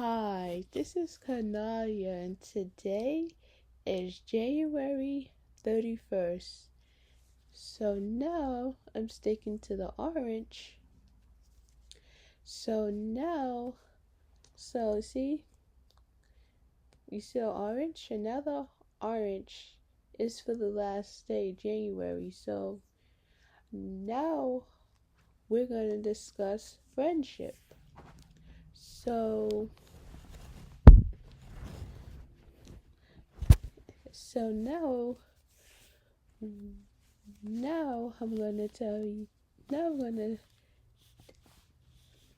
Hi, this is Kanaya, and today is January 31st. So now I'm sticking to the orange. So now, so see, you see the orange? And now the orange is for the last day, January. So now we're going to discuss friendship. So, so now I'm going to tell you, now I'm going to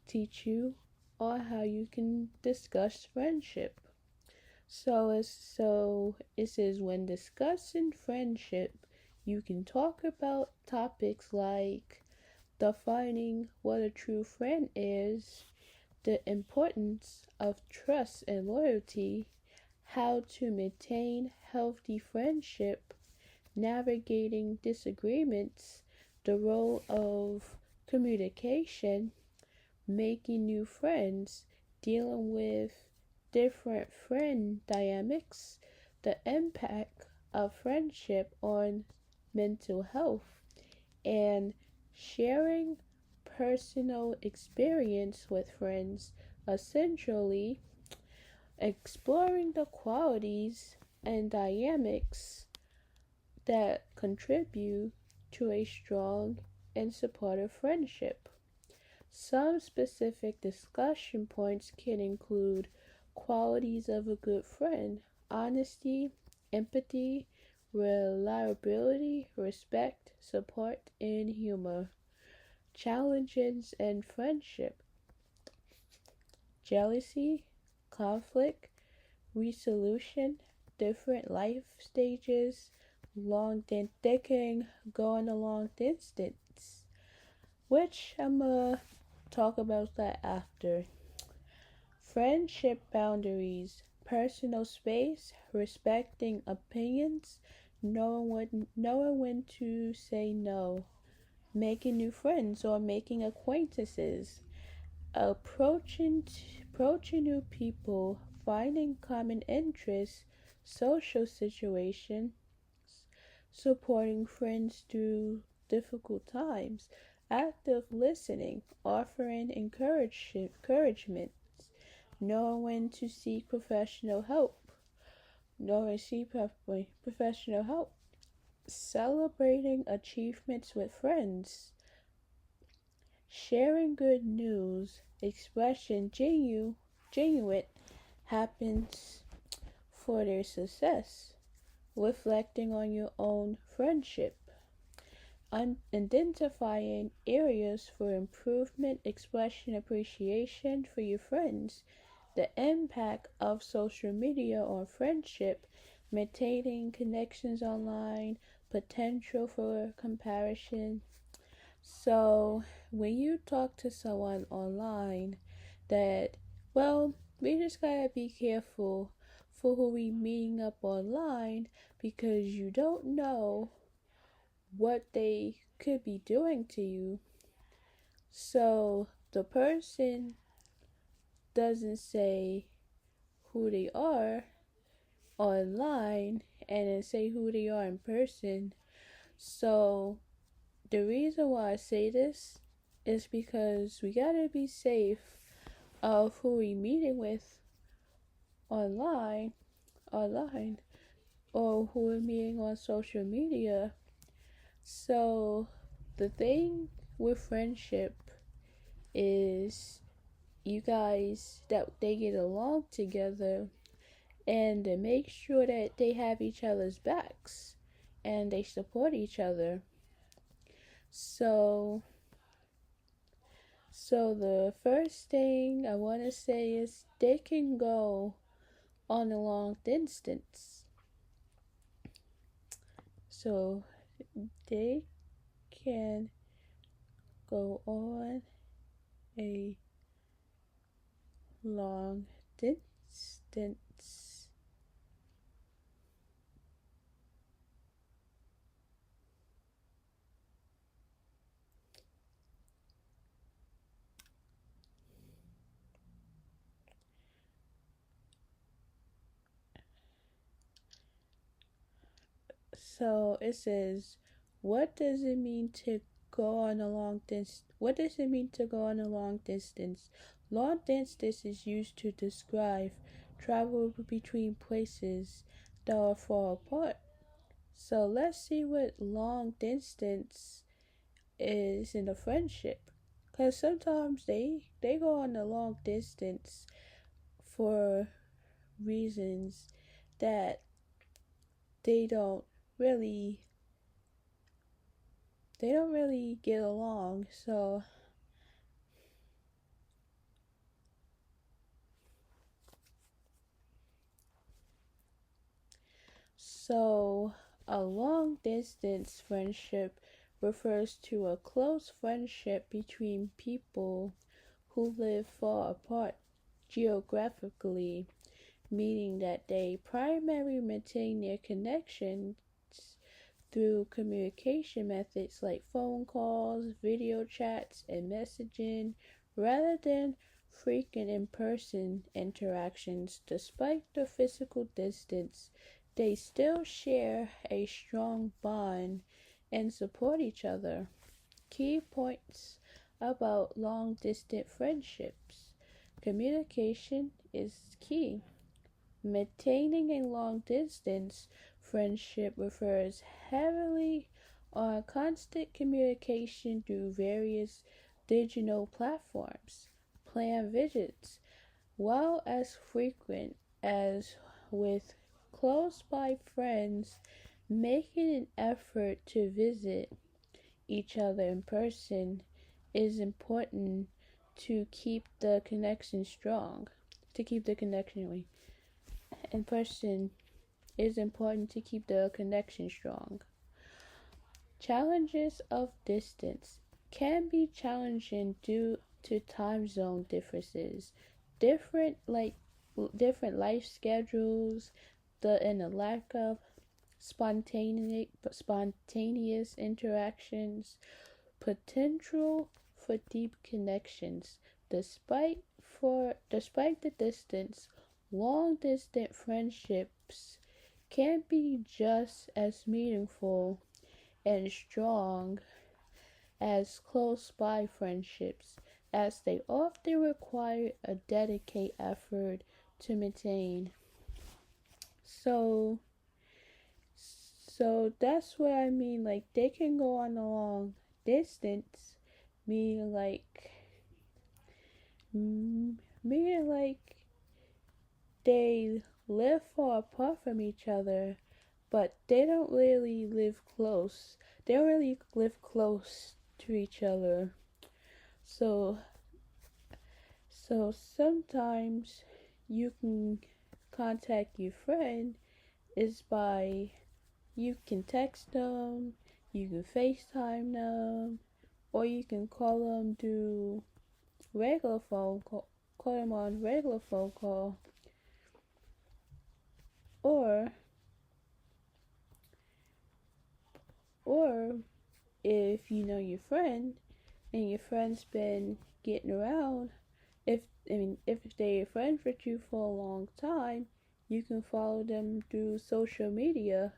teach you on how you can discuss friendship. So it says when discussing friendship, you can talk about topics like defining what a true friend is, the importance of trust and loyalty, how to maintain healthy friendship, navigating disagreements, the role of communication, making new friends, dealing with different friend dynamics, the impact of friendship on mental health, and sharing personal experience with friends, essentially exploring the qualities and dynamics that contribute to a strong and supportive friendship. Some specific discussion points can include qualities of a good friend: honesty, empathy, reliability, respect, support, and humor. Challenges and friendship: jealousy, conflict, resolution, different life stages, long thinking, going a long distance, which I'm gonna talk about that after. Friendship boundaries, personal space, respecting opinions, knowing when to say no, making new friends or making acquaintances, approaching approaching new people, finding common interests, social situations, supporting friends through difficult times, active listening, offering encouragement, knowing when to seek professional help, knowing seek professional help, celebrating achievements with friends, sharing good news, expressing genuine happens for their success, reflecting on your own friendship, identifying areas for improvement, expression appreciation for your friends, the impact of social media on friendship, maintaining connections online, potential for comparison. So, when you talk to someone online, that, well, we just gotta be careful for who we meeting up online because you don't know what they could be doing to you. So the person doesn't say who they are online and then say who they are in person. So the reason why I say this is because we gotta be safe of who we meeting with online online or who we're meeting on social media. So the thing with friendship is you guys that they get along together and they make sure that they have each other's backs and they support each other. So the first thing I want to say is they can go on a long distance. So they can go on a long distance. So it says, what does it mean to go on a long distance? What does it mean to go on a long distance? Long distance is used to describe travel between places that are far apart. So let's see what long distance is in a friendship. Because sometimes they go on a long distance for reasons that they don't really get along. So a long distance friendship refers to a close friendship between people who live far apart geographically, meaning that they primarily maintain their connections through communication methods like phone calls, video chats, and messaging rather than frequent in person interactions. Despite the physical distance, they still share a strong bond and support each other. Key points about long distance friendships: communication is key. Maintaining a long distance friendship refers heavily on constant communication through various digital platforms. Plan visits, while as frequent as with close by friends, making an effort to visit each other in person is important to keep the connection strong. To keep the connection in person is important to keep the connection strong. Challenges of distance can be challenging due to time zone differences, different like different life schedules, and the lack of spontaneous interactions, potential for deep connections. Despite the distance, long distance friendships can be just as meaningful and strong as close by friendships, as they often require a dedicated effort to maintain. So so that's what I mean. Like they can go on a long distance, meaning like meaning like they live far apart from each other, but they don't really live close. They don't really live close to each other. So so sometimes you can contact your friend is by you can text them, you can FaceTime them, or you can call them through regular phone call, call them on regular phone call, or or if you know your friend and your friend's been getting around, if they're friends with you for a long time, you can follow them through social media.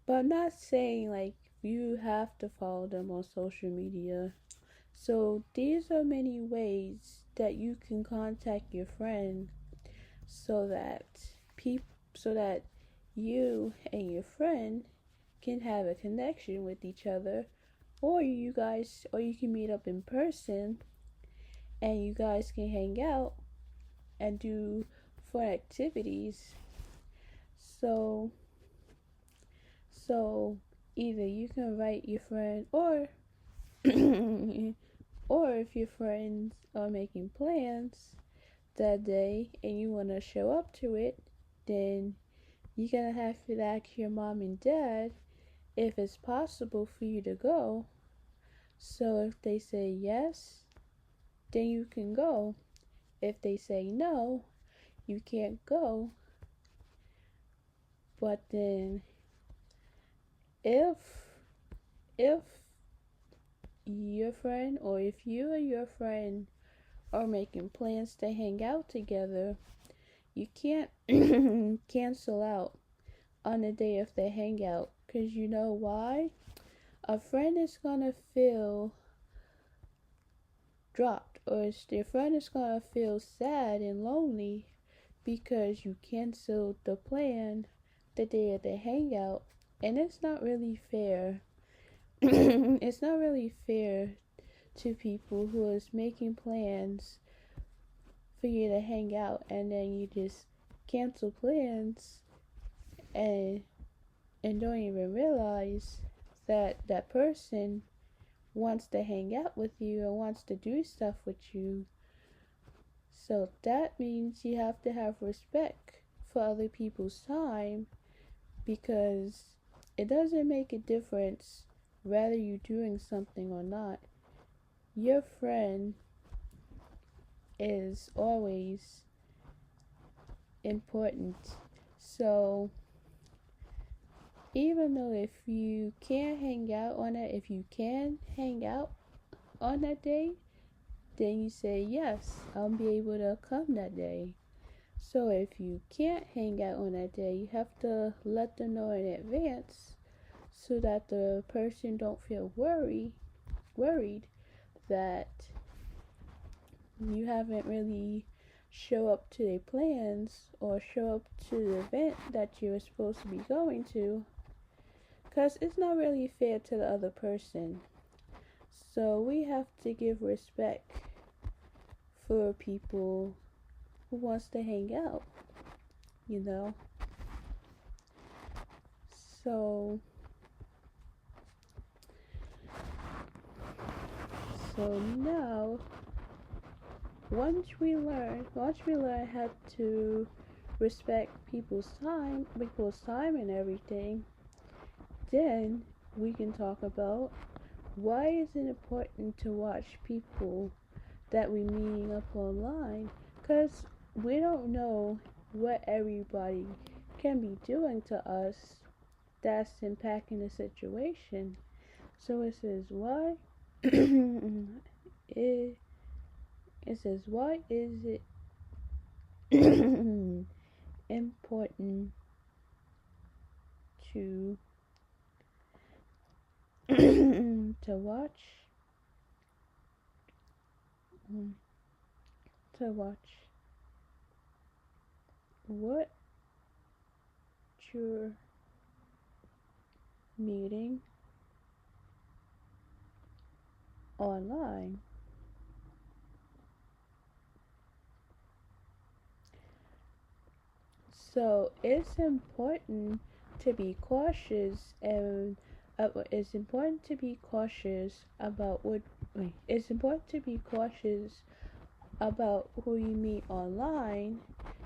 But I'm not saying like you have to follow them on social media. So these are many ways that you can contact your friend so that people so that you and your friend can have a connection with each other, or you can meet up in person and you guys can hang out and do fun activities. So so either you can invite your friend, or if your friends are making plans that day and you want to show up to it, then you're gonna have to ask your mom and dad if it's possible for you to go. So if they say yes, then you can go. If they say no, you can't go. But then if if your friend, or if you and your friend are making plans to hang out together, you can't cancel out on the day of the hangout. Because you know why? A friend is gonna feel dropped, or your friend is gonna feel sad and lonely because you canceled the plan that they had to hang out, and it's not really fair. It's not really fair to people who is making plans for you to hang out and then you just cancel plans and don't even realize that that person wants to hang out with you and wants to do stuff with you. So that means you have to have respect for other people's time, because it doesn't make a difference whether you're doing something or not. Your friend is always important. So even though if you can't hang out on it, if you can hang out on that day, then you say, yes, I'll be able to come that day. So if you can't hang out on that day, you have to let them know in advance so that the person don't feel worried that you haven't really show up to their plans or show up to the event that you were supposed to be going to, because it's not really fair to the other person. So we have to give respect for people who wants to hang out, you know. So now once we learn how to respect people's time and everything, then we can talk about why is it important to watch people that we meeting up online, because we don't know what everybody can be doing to us that's impacting the situation. So it says why it says why is it important to to watch what you're meeting online. So it's important to be cautious, and it's important to be cautious about it's important to be cautious about who you meet online,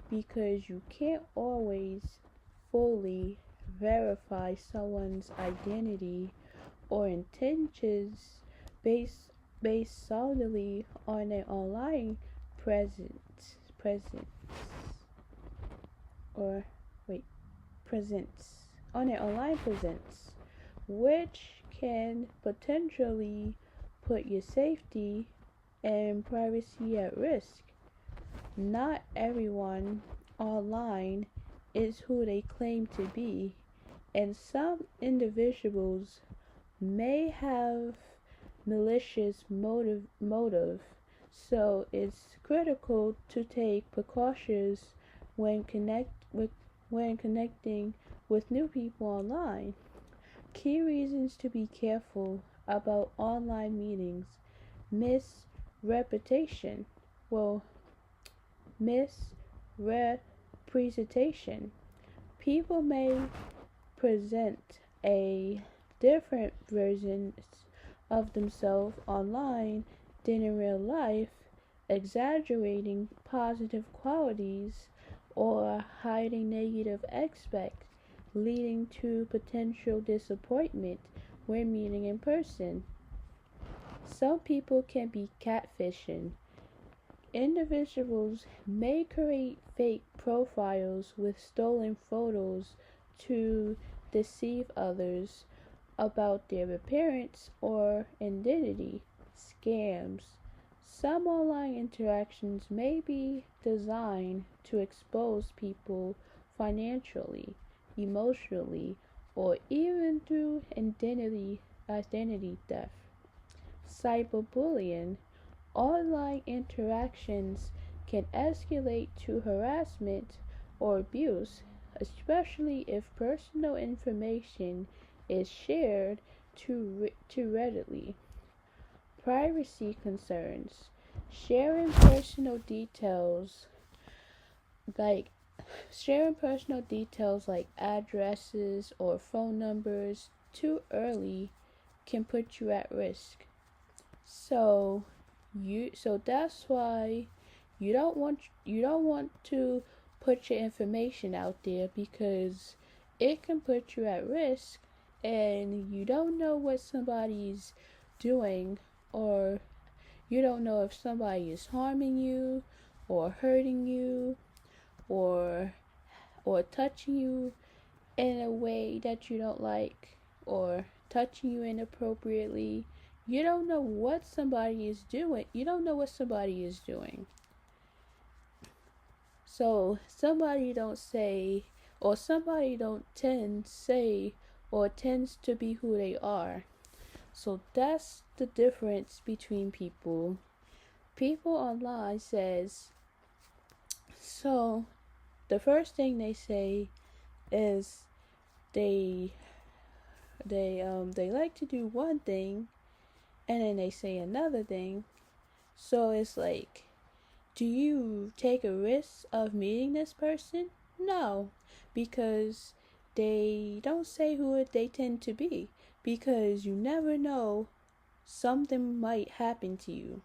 because you can't always fully verify someone's identity or intentions based solely on their online presence or wait presence on their online presence, which can potentially put your safety and privacy at risk. Not everyone online is who they claim to be, and some individuals may have malicious motive. So it's critical to take precautions when connecting with new people online. Key reasons to be careful about online meetings: misrepresentation. Well, misrepresentation. People may present a different version of themselves online than in real life, exaggerating positive qualities or hiding negative aspects, leading to potential disappointment when meeting in person. Some people can be catfishing. Individuals may create fake profiles with stolen photos to deceive others about their appearance or identity. Scams. Some online interactions may be designed to expose people financially, emotionally, or even through identity theft. Cyberbullying, online interactions can escalate to harassment or abuse, especially if personal information is shared too readily. Privacy concerns. Sharing personal details like like addresses or phone numbers too early can put you at risk. So that's why you don't want to put your information out there, because it can put you at risk, and you don't know what somebody's doing, or you don't know if somebody is harming you or hurting you, or touching you in a way that you don't like, or touching you inappropriately. You don't know what somebody is doing. You don't know what somebody is doing. So somebody don't tend say or tends to be who they are. So that's the difference between people. People online says, so the first thing they say is they they like to do one thing, and then they say another thing. So it's like, do you take a risk of meeting this person? No, because they don't say who they tend to be, because you never know, something might happen to you.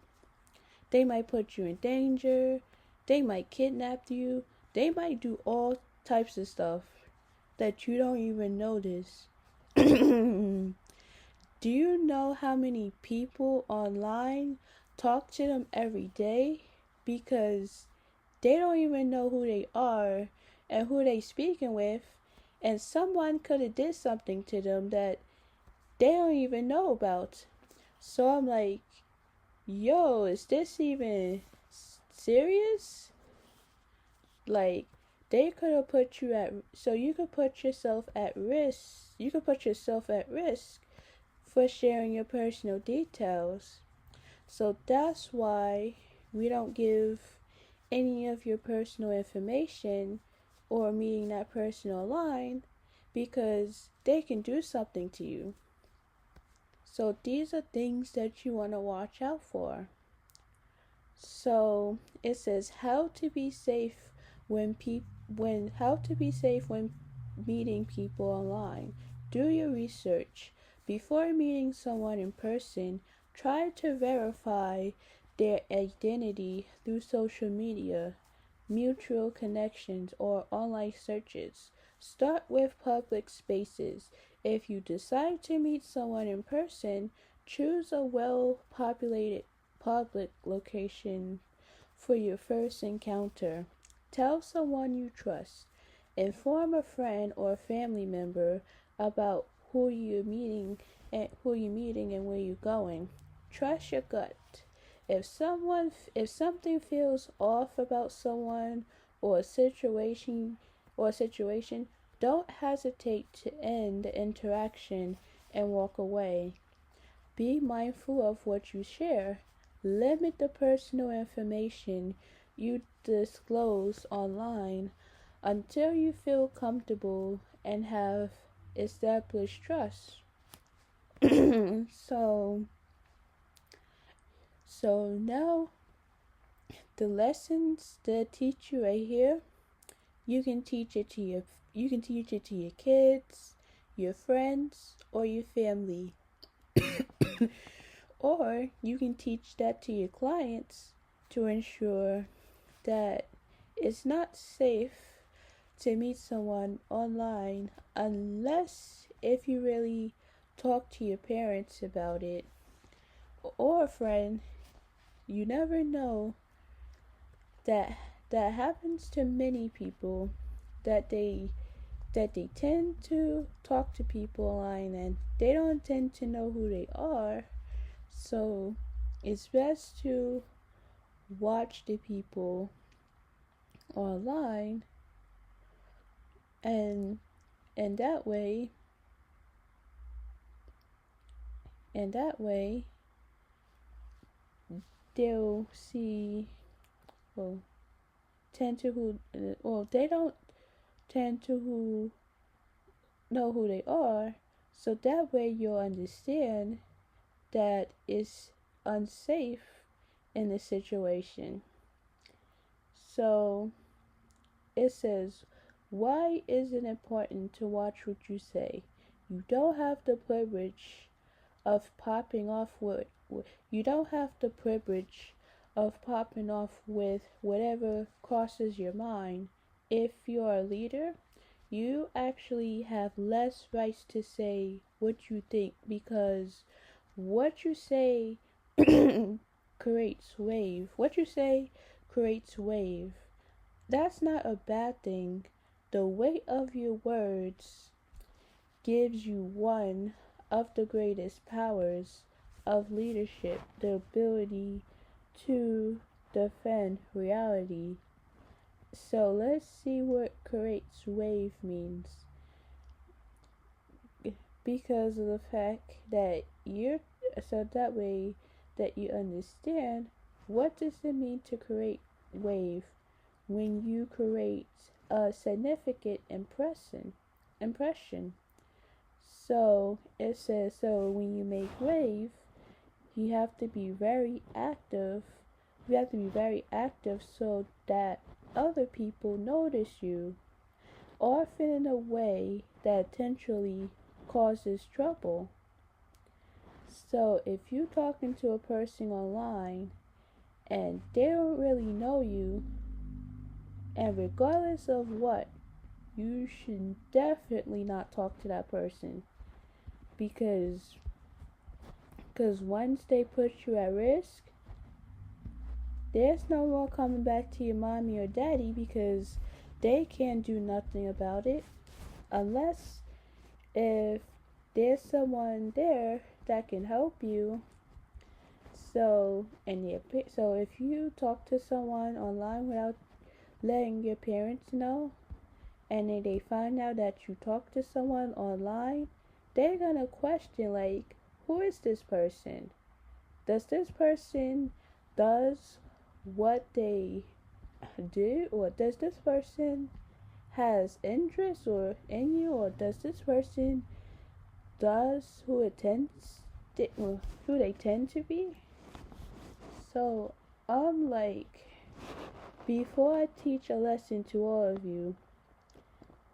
They might put you in danger, they might kidnap you, they might do all types of stuff that you don't even notice. Do you know how many people online talk to them every day because they don't even know who they are and who they speaking with, and someone could have did something to them that they don't even know about. So I'm like, yo, is this even serious? Like, they could have put you at, so you could put yourself at risk. You could put yourself at risk for sharing your personal details. So that's why we don't give any of your personal information or meeting that person online, because they can do something to you. So these are things that you want to watch out for. So it says how to be safe when meeting people online. Do your research. Before meeting someone in person, try to verify their identity through social media, mutual connections, or online searches. Start with public spaces. If you decide to meet someone in person, choose a well-populated public location for your first encounter. Tell someone you trust. Inform a friend or family member about who you're meeting and where you're going. Trust your gut. If something feels off about someone or a situation, don't hesitate to end the interaction and walk away. Be mindful of what you share. Limit the personal information you disclose online until you feel comfortable and have established trust. so now the lessons that teach you right here, you can teach it to your kids, your friends, or your family. Or you can teach that to your clients to ensure that it's not safe to meet someone online, unless if you really talk to your parents about it, or a friend. You never know. That happens to many people, that they tend to talk to people online and they don't tend to know who they are. So it's best to watch the people online, and that way And that way, they'll see, well, tend to who, well, they don't tend to know who they are. So that way you'll understand that it's unsafe in the situation. So it says, why is it important to watch what you say? You don't have the privilege of popping off you don't have the privilege of popping off with whatever crosses your mind. If you're a leader, you actually have less rights to say what you think, because what you say creates wave. What you say creates wave. That's not a bad thing. The weight of your words gives you one of the greatest powers of leadership, the ability to defend reality. So let's see what creates wave means. Because of the fact that so that way that you understand, what does it mean to create wave when you create a significant impression. So it says, so when you make wave, you have to be very active. You have to be very active so that other people notice you, often in a way that intentionally causes trouble. So if you're talking to a person online and they don't really know you, and regardless of what, you should definitely not talk to that person, because once they put you at risk, there's no more coming back to your mommy or daddy, because they can't do nothing about it unless if there's someone there that can help you. So if you talk to someone online without letting your parents know, and then they find out that you talk to someone online, they're gonna question, like, who is this person? Does this person does what they do, or does this person has interest or in you, or does this person does who they tend to be? So like, before I teach a lesson to all of you,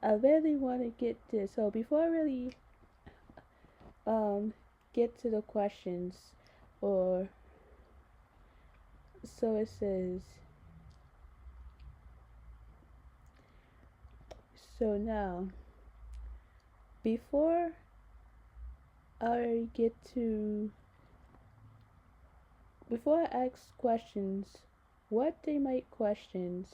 I really want to get this. So before I really get to the questions, or so it says. So now, before I ask questions, what they might questions,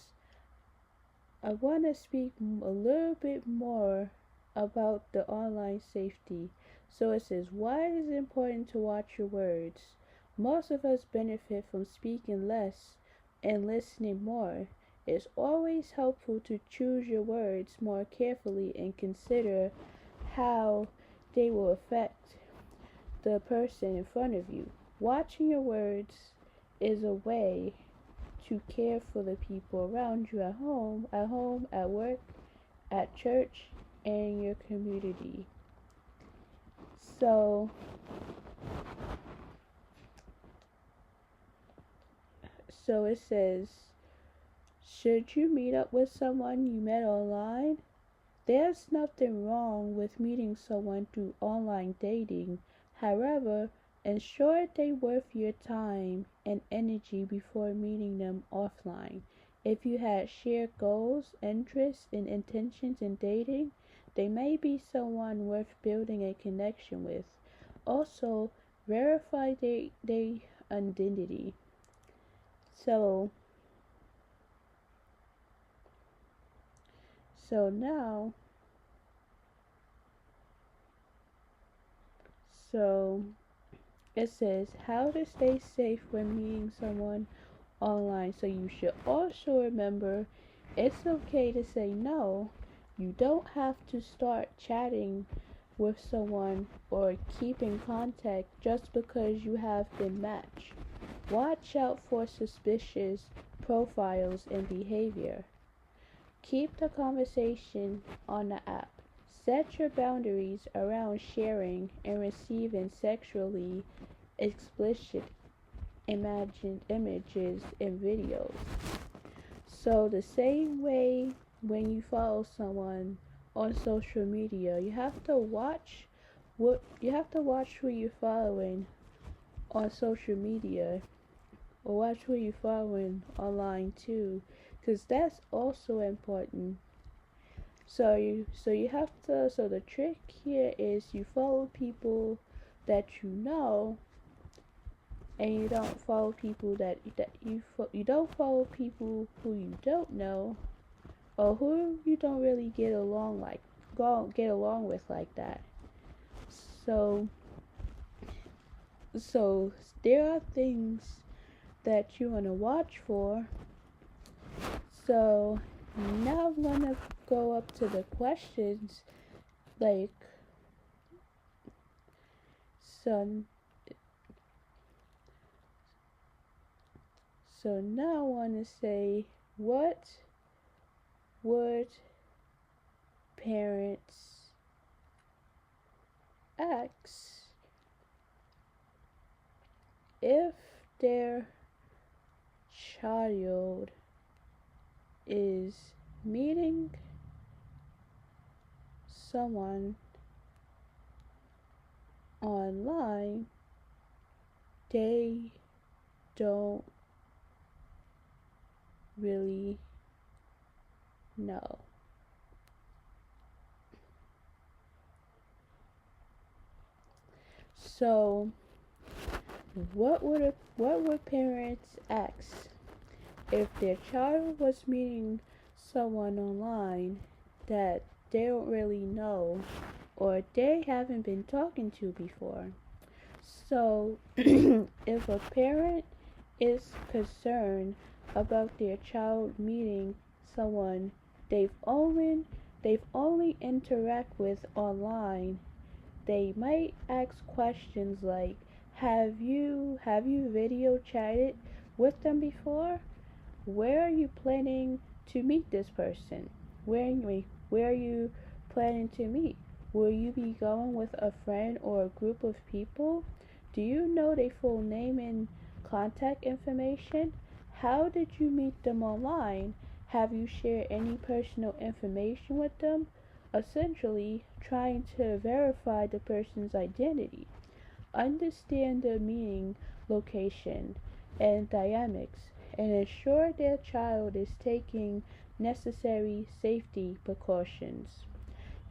I want to speak a little bit more about the online safety. So it says, why is it important to watch your words? Most of us benefit from speaking less and listening more. It's always helpful to choose your words more carefully and consider how they will affect the person in front of you. Watching your words is a way to care for the people around you at home, at work, at church, and your community. So it says, should you meet up with someone you met online? There's nothing wrong with meeting someone through online dating. However, ensure they're worth your time and energy before meeting them offline. If you had shared goals, interests, and intentions in dating, they may be someone worth building a connection with. Also, verify their identity. So now, it says how to stay safe when meeting someone online. So you should also remember, it's okay to say no. You don't have to start chatting with someone or keep in contact just because you have been matched. Watch out for suspicious profiles and behavior. Keep the conversation on the app. Set your boundaries around sharing and receiving sexually explicit imagined images and videos. So the same way when you follow someone on social media, you have to watch who you're following on social media, or watch who you're following online too, because that's also important. So the trick here is you follow people that you know, and you don't follow people you don't follow people who you don't know, or who you don't really get along with like that. So so there are things that you want to watch for. So now I'm gonna go up to the questions, like, so now I want to say, what would parents ask if their child is meeting someone online they don't really know? So what would parents ask if their child was meeting someone online that they don't really know or they haven't been talking to before? So if a parent is concerned about their child meeting someone they've only interact with online, they might ask questions like, have you video chatted with them before? Where are you planning to meet this person? Where are you planning to meet? Will you be going with a friend or a group of people? Do you know their full name and contact information? How did you meet them online? Have you shared any personal information with them? Essentially, trying to verify the person's identity. Understand the meeting location and dynamics, and ensure their child is taking necessary safety precautions.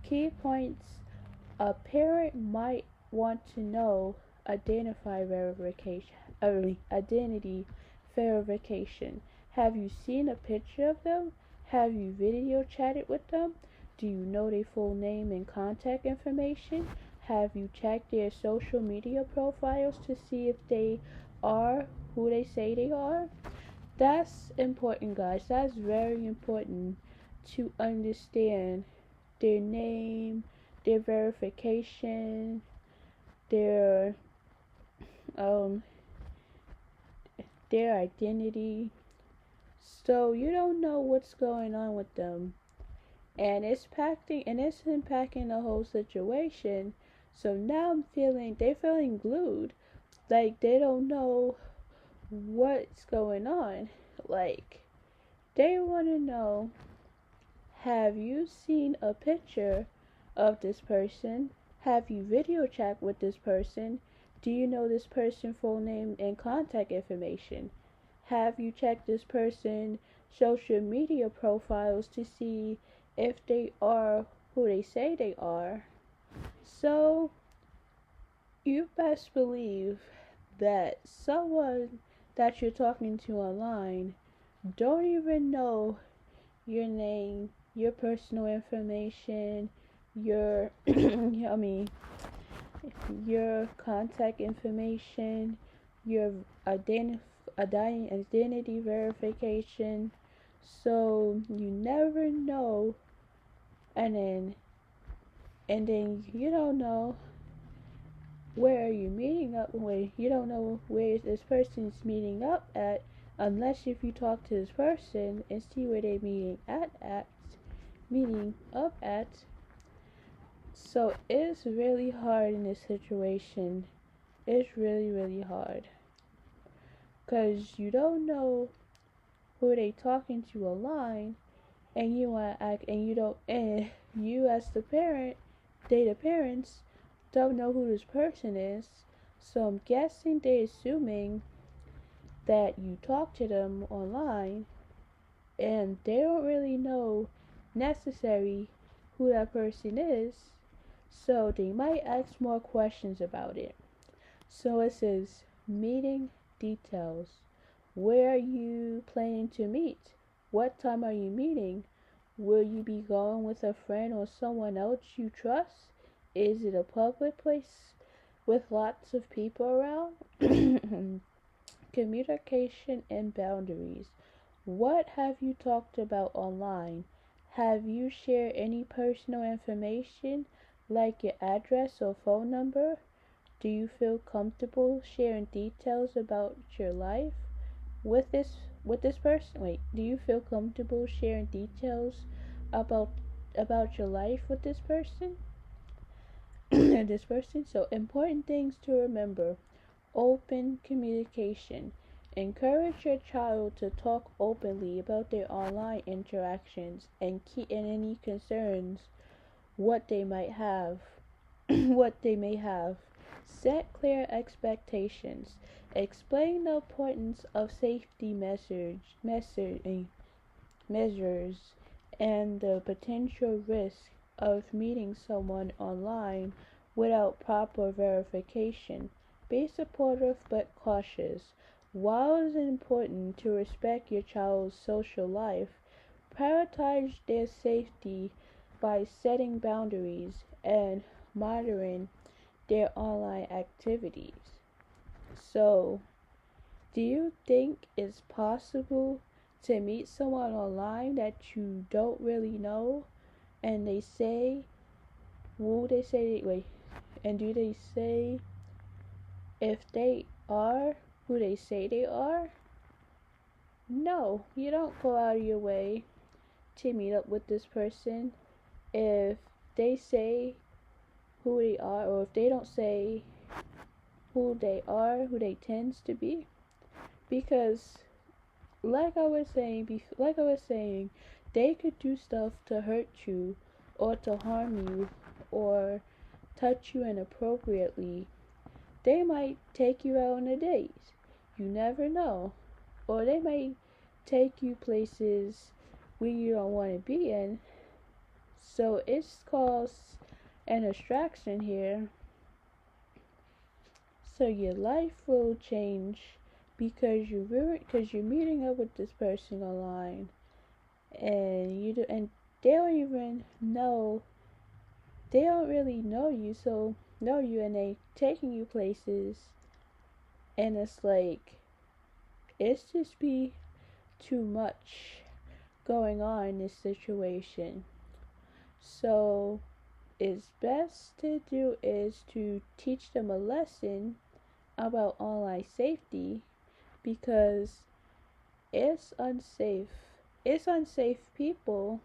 Key points: a parent might want to know identity verification. Have you seen a picture of them? Have you video chatted with them? Do you know their full name and contact information? Have you checked their social media profiles to see if they are who they say they are? That's important, guys. That's very important to understand their name, their verification, their um their identity. So you don't know what's going on with them, and it's impacting the whole situation. So now they're feeling glued, like they don't know what's going on. Like, they want to know, have you seen a picture of this person? Have you video chat with this person? Do you know this person's full name and contact information? Have you checked this person's social media profiles to see if they are who they say they are? So, you best believe that someone that you're talking to online don't even know your name, your personal information, your I mean your contact information, your identity verification. So you never know, and then and then you don't know where you're meeting up with. You don't know where this person's meeting up at unless if you talk to this person and see where they're meeting up at. So it's really hard in this situation. It's really, really hard because you don't know who they talking to online, and you want to act, and you don't, and you as the parent, they the parents, don't know who this person is. So I'm guessing they're assuming that you talk to them online, and they don't really know necessary who that person is. So they might ask more questions about it. So it says meeting details. Where are you planning to meet? What time are you meeting? Will you be going with a friend or someone else you trust? Is it a public place with lots of people around? Communication and boundaries. What have you talked about online? Have you shared any personal information like your address or phone number? Do you feel comfortable sharing details about your life with this person? Wait, do you feel comfortable sharing details about about your life with this person? This person. So important things to remember. Open communication. Encourage your child to talk openly about their online interactions and key in any concerns what they might have what they may have. Set clear expectations. Explain the importance of safety measures and the potential risk of meeting someone online without proper verification. Be supportive but cautious. While it is important to respect your child's social life, prioritize their safety by setting boundaries and monitoring their online activities. So, do you think it's possible to meet someone online that you don't really know and they say, will they say, wait, and do they say if they are who they say they are? No, you don't go out of your way to meet up with this person if they say who they are, or if they don't say who they are, who they tends to be, because like I was saying, they could do stuff to hurt you, or to harm you, or touch you inappropriately. They might take you out on a date. You never know. Or they might take you places where you don't want to be in. So it's caused an distraction here. So your life will change because you're meeting up with this person online, and they don't even know, they don't really know you, and they taking you places, and it's just be too much going on in this situation. So it's best to do is to teach them a lesson about online safety, because it's unsafe. It's unsafe people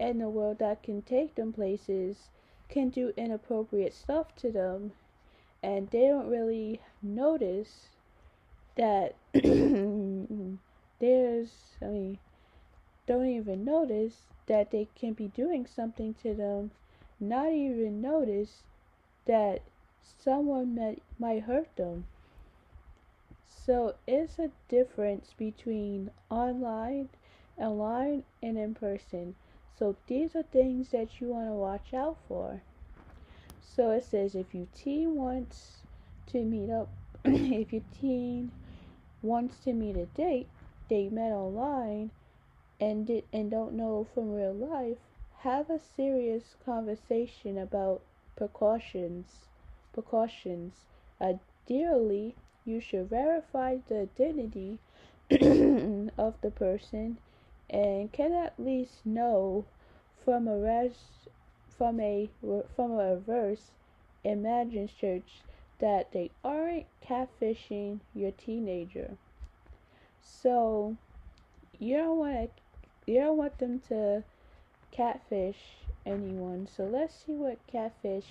in the world that can take them places, can do inappropriate stuff to them, and they don't really notice that there's, I mean, don't even notice that they can be doing something to them, not even notice that someone might hurt them. So it's a difference between online and in person. So these are things that you want to watch out for. So it says if your teen wants to meet up, if your teen wants to meet a date they met online and don't know from real life, have a serious conversation about precautions. Precautions. Ideally, you should verify the identity of the person and can at least know from a from a reverse imagine search that they aren't catfishing your teenager. So you don't want them to catfish anyone. So let's see what catfish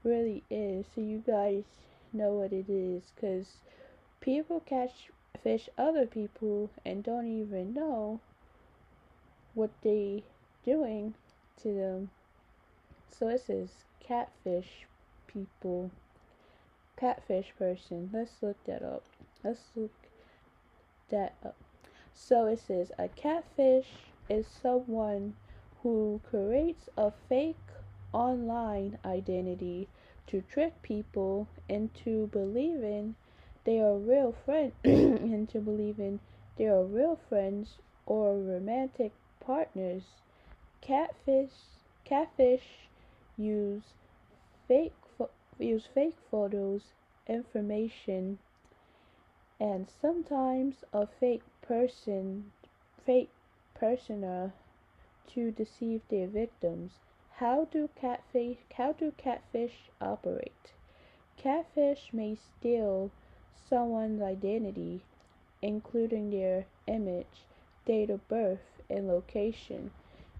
really is, so you guys know what it is, because people catfish other people and don't even know what they doing to them. So it says catfish people, catfish person. Let's look that up. Let's look that up. So it says a catfish is someone who creates a fake online identity to trick people into believing they are real friends into believing they are real friends or romantic partners. Catfish use fake use fake photos, information, and sometimes a fake persona to deceive their victims. How do catfish operate? Catfish may steal someone's identity, including their image, date of birth, and location.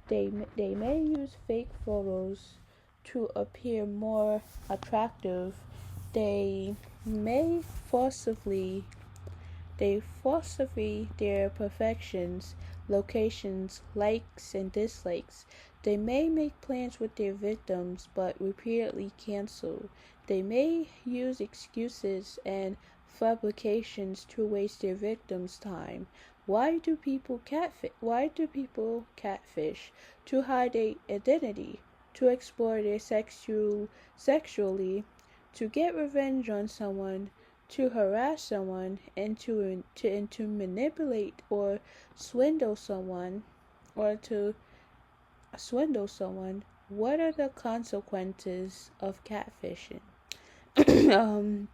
They may use fake photos to appear more attractive. They may falsify their perfections, locations, likes, and dislikes. They may make plans with their victims but repeatedly cancel. They may use excuses and fabrications to waste their victims' time. Why do people catfish? To hide their identity, to explore their sexually, to get revenge on someone, to harass someone, and to manipulate or swindle someone, or to swindle someone. What are the consequences of catfishing? um,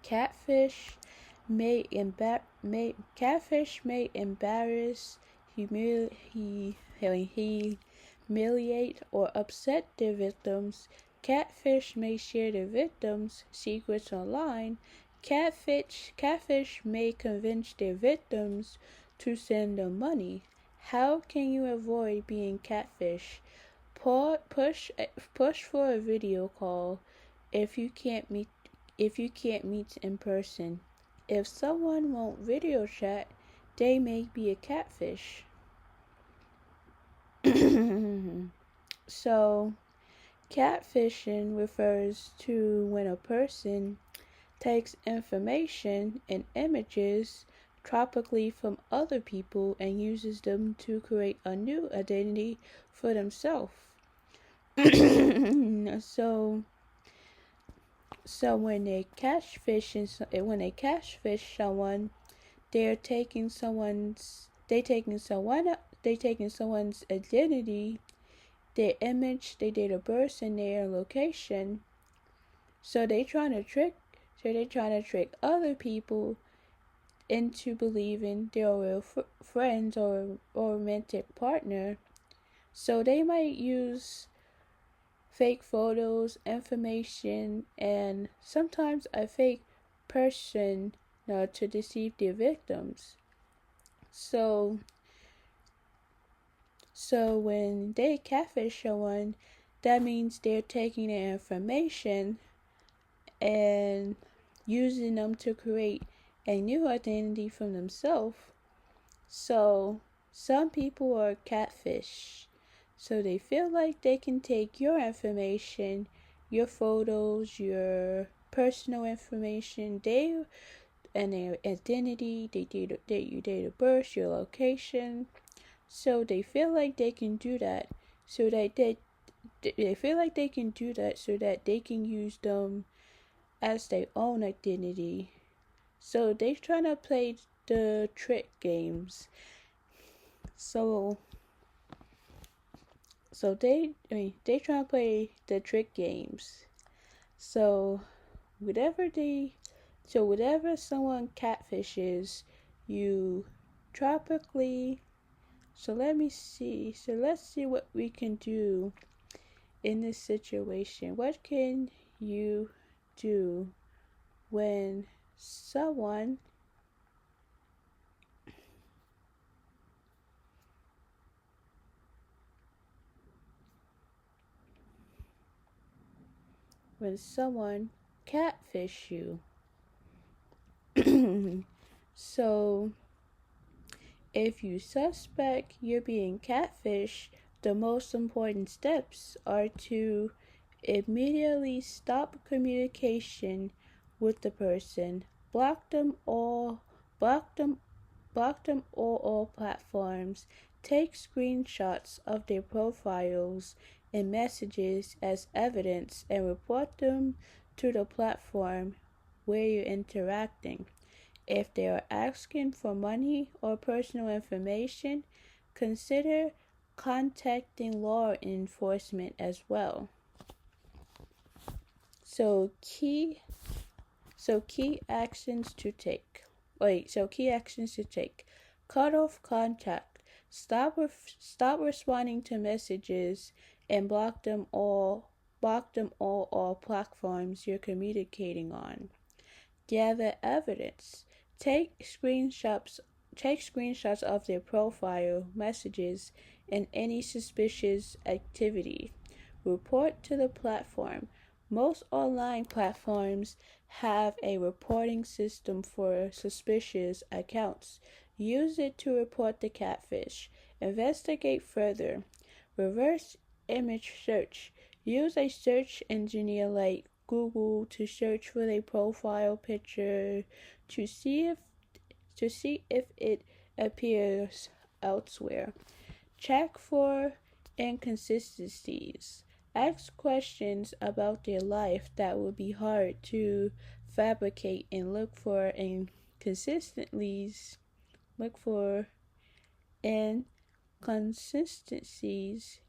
catfish catfish may embarrass, humiliate, or upset their victims. Catfish may share their victims' secrets online. Catfish may convince their victims to send them money. How can you avoid being catfish? Push for a video call if you can't meet in person. If someone won't video chat, they may be a catfish. So, catfishing refers to when a person takes information and images tropically from other people and uses them to create a new identity for themselves. So when they catfish someone, they're taking someone's identity, their image, their date of birth, and their location. So they're trying to trick other people into believing they're real friends or romantic partner. So they might use fake photos, information, and sometimes a fake person to deceive their victims. So when they catfish someone, that means they're taking their information and using them to create a new identity for themselves. So some people are catfish. So they feel like they can take your information, your photos, your personal information, their identity, their date of birth, your location. So they feel like they can do that. So that they can use them as their own identity. So they're trying to play the trick games. So they try to play the trick games. So whatever someone catfishes, you tropically. So let's see what we can do in this situation? What can you do when someone catfish you? So, if you suspect you're being catfished, the most important steps are to immediately stop communication with the person, block them all, block them block them all platforms, take screenshots of their profiles and messages as evidence and report them to the platform where you're interacting. If they are asking for money or personal information, consider contacting law enforcement as well. So key actions to take. Key actions to take. Cut off contact. Stop responding to messages and block them all platforms you're communicating on. Gather evidence. Take screenshots of their profile, messages, and any suspicious activity. Report to the platform. Most online platforms have a reporting system for suspicious accounts. Use it to report the catfish. Investigate further. Reverse image search. Use a search engine like Google to search for a profile picture to see if it appears elsewhere. Check for inconsistencies. Ask questions about their life that would be hard to fabricate and look for inconsistencies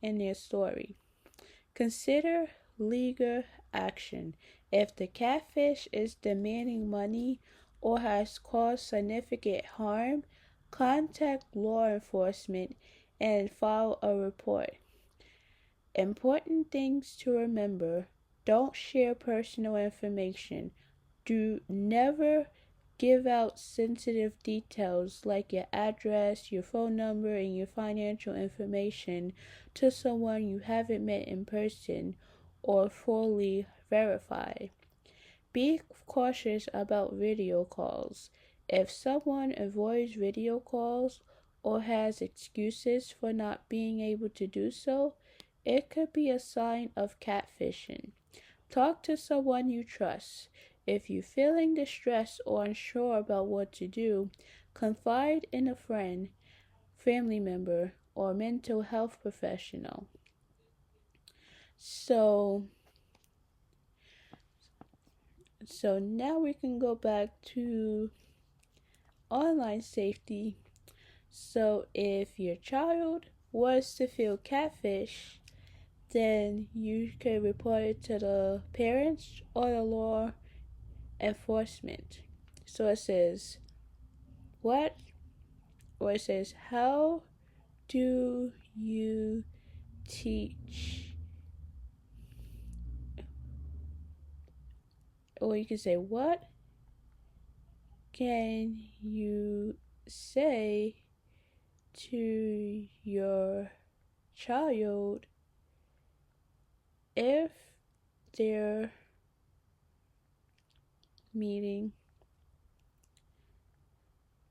in their story. Consider legal action. If the catfish is demanding money or has caused significant harm, contact law enforcement and file a report. Important things to remember: don't share personal information. Do never give out sensitive details like your address, your phone number, and your financial information to someone you haven't met in person or fully verified. Be cautious about video calls. If someone avoids video calls or has excuses for not being able to do so, it could be a sign of catfishing. Talk to someone you trust. If you're feeling distressed or unsure about what to do, confide in a friend, family member, or mental health professional. So now we can go back to online safety. So if your child was to feel catfish, then you can report it to the parents or the law enforcement. So it says, how do you teach? Or you can say, what can you say to your child if they're meeting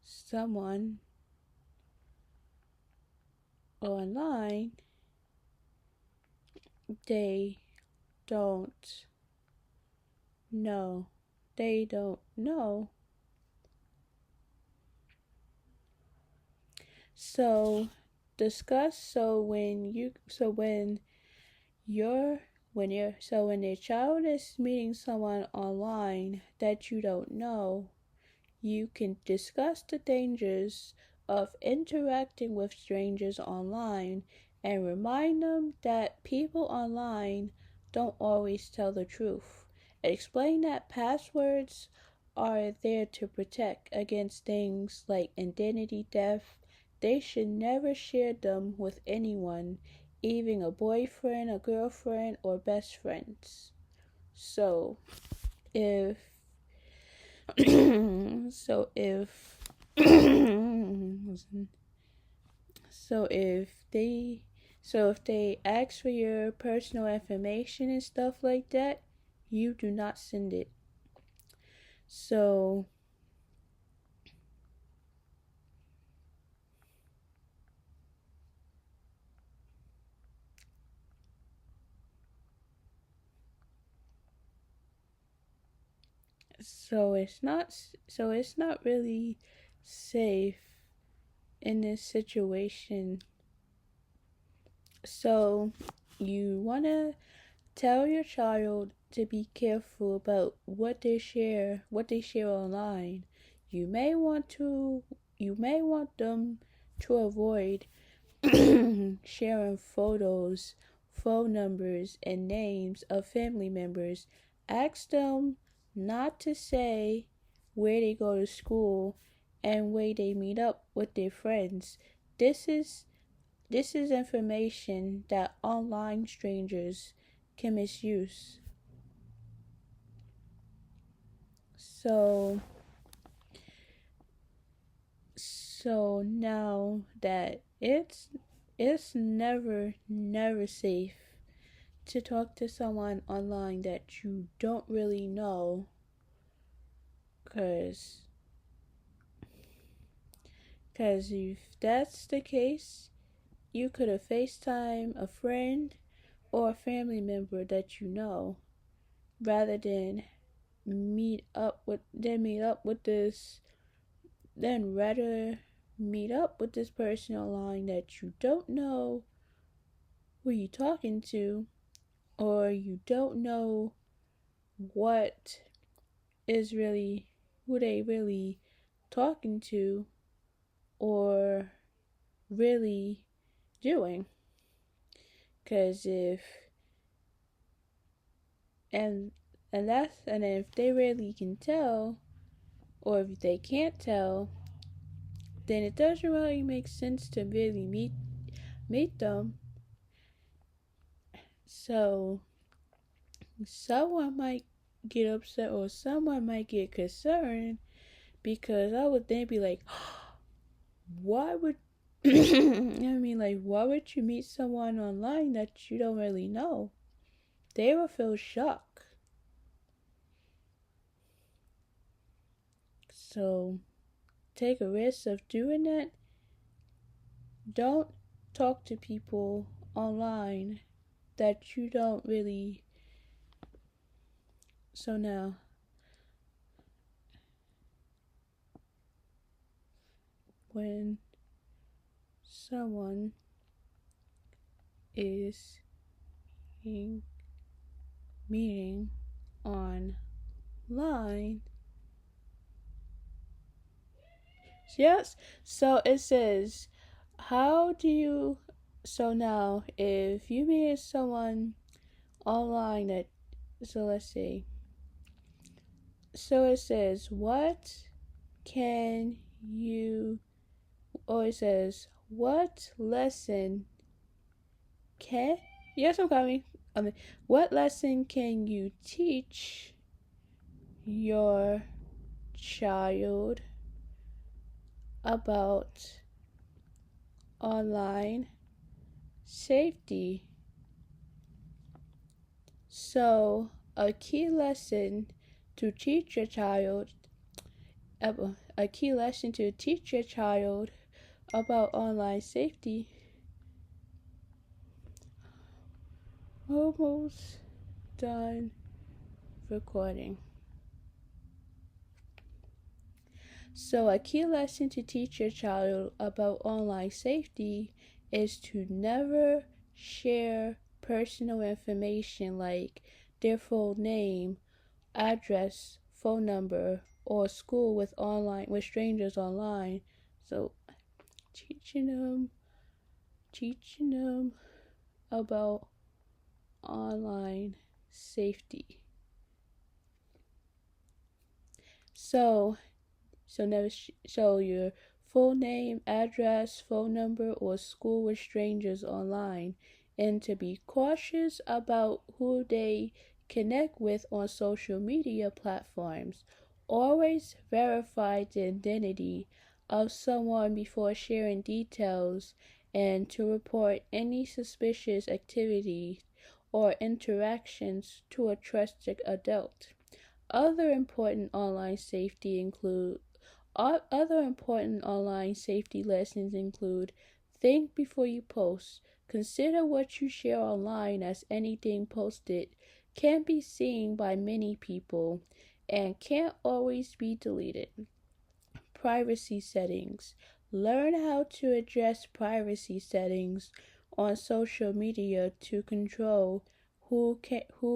someone online they don't know? So when your child is meeting someone online that you don't know, you can discuss the dangers of interacting with strangers online and remind them that people online don't always tell the truth. Explain that passwords are there to protect against things like identity theft. They should never share them with anyone, even a boyfriend, a girlfriend, or best friends. So if so if so if they ask for your personal information and stuff like that, you do not send it. So it's not really safe in this situation. So you want to tell your child to be careful about what they share online. You may want them to avoid sharing photos, phone numbers, and names of family members. Ask them not to say where they go to school and where they meet up with their friends. This is information that online strangers can misuse. So now that it's never safe to talk to someone online that you don't really know, cause if that's the case, you could have FaceTime a friend or a family member that you know, rather than meet up with this then rather meet up with this person online that you don't know who you talking to, or you don't know what is really who they really talking to or really doing. Because and if they really can tell, or if they can't tell, then it doesn't really make sense to really meet them. So someone might get upset or someone might get concerned, because I would then be like, why would why would you meet someone online that you don't really know? They will feel shock. So take a risk of doing that. Don't talk to people online that you don't really. So now, when someone is meeting online, yes, so it says, how do you. So now, if you meet someone online that. So let's see. So it says, what can you. Oh, it says, what lesson can. Yes, I'm coming. What lesson can you teach your child about online safety? So, a key lesson to teach your child about online safety. Almost done recording. So, a key lesson to teach your child about online safety is to never share personal information like their full name, address, phone number, or school with strangers online. So, teaching them about online safety. So never show your full name, address, phone number, or school with strangers online. and to be cautious about who they connect with on social media platforms. Always verify the identity of someone before sharing details and to report any suspicious activity or interactions to a trusted adult. Other important online safety include Other important online safety lessons include: think before you post. Consider what you share online, as anything posted can be seen by many people and can't always be deleted. Privacy settings. Learn how to address privacy settings on social media to control who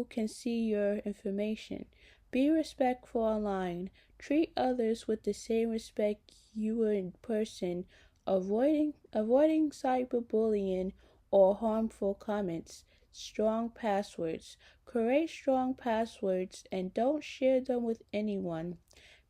can see your information. Be respectful online. Treat others with the same respect you would in person, avoiding cyberbullying or harmful comments. Strong passwords. Create strong passwords and don't share them with anyone.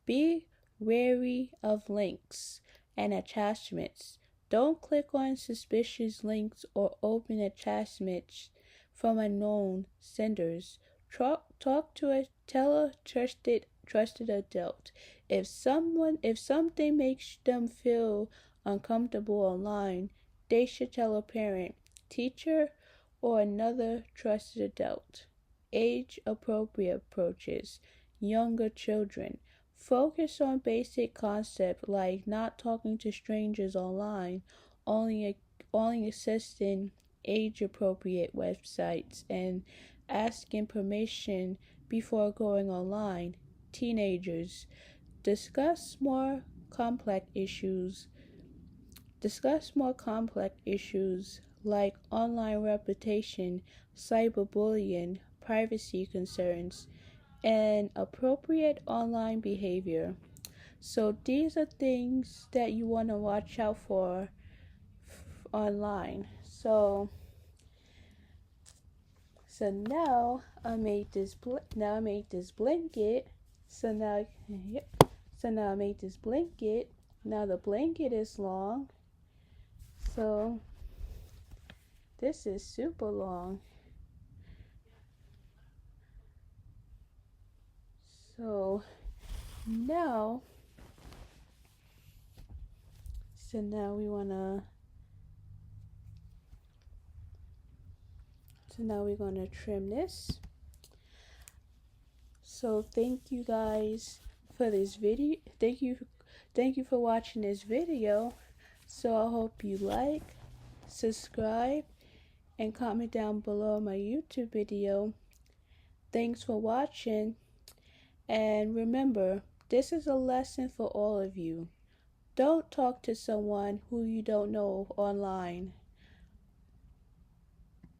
Be wary of links and attachments. Don't click on suspicious links or open attachments from unknown senders. Tell a trusted adult. If something makes them feel uncomfortable online, they should tell a parent, teacher, or another trusted adult. Age appropriate approaches. Younger children. Focus on basic concepts like not talking to strangers online, only only accessing age-appropriate websites, and asking permission before going online. Teenagers, discuss more complex issues. Discuss more complex issues like online reputation, cyberbullying, privacy concerns, and appropriate online behavior. So these are things that you want to watch out for online. So now I made this blanket. So now yep. So now I made this blanket. Now the blanket is long. So this is super long. So now so now we wanna So now we're gonna trim this. So thank you guys for this video. Thank you for watching this video. So I hope you like, subscribe, and comment down below my YouTube video. Thanks for watching, and remember, this is a lesson for all of you. Don't talk to someone who you don't know online.